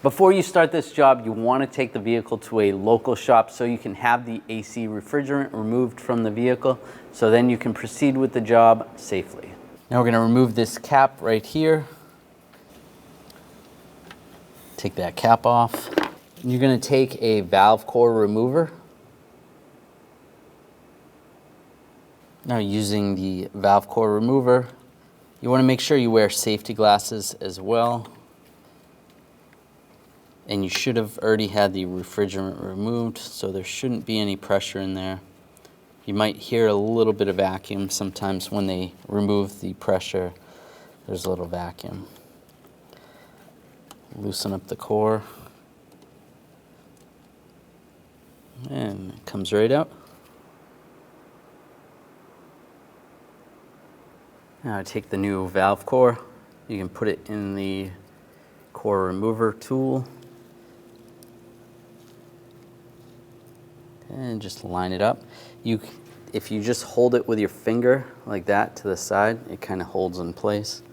Before you start this job, you want to take the vehicle to a local shop so you can have the AC refrigerant removed from the vehicle, so then you can proceed with the job safely. Now we're going to remove this cap right here. Take that cap off. You're going to take a valve core remover. Now using the valve core remover, you want to make sure you wear safety glasses as well. And you should have already had the refrigerant removed, so there shouldn't be any pressure in there. You might hear a little bit of vacuum sometimes when they remove the pressure. There's a little vacuum. Loosen up the core. And it comes right out. Now I take the new valve core. You can put it in the core remover tool. And just line it up. If you just hold it with your finger like that to the side, it kind of holds in place.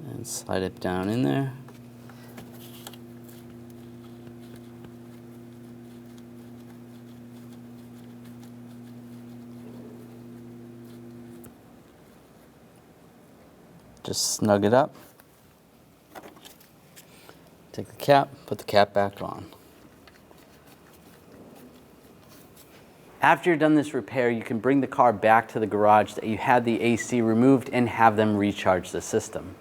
And slide it down in there. Just snug it up. Take the cap, put the cap back on. After you're done this repair, you can bring the car back to the garage that you had the AC removed and have them recharge the system.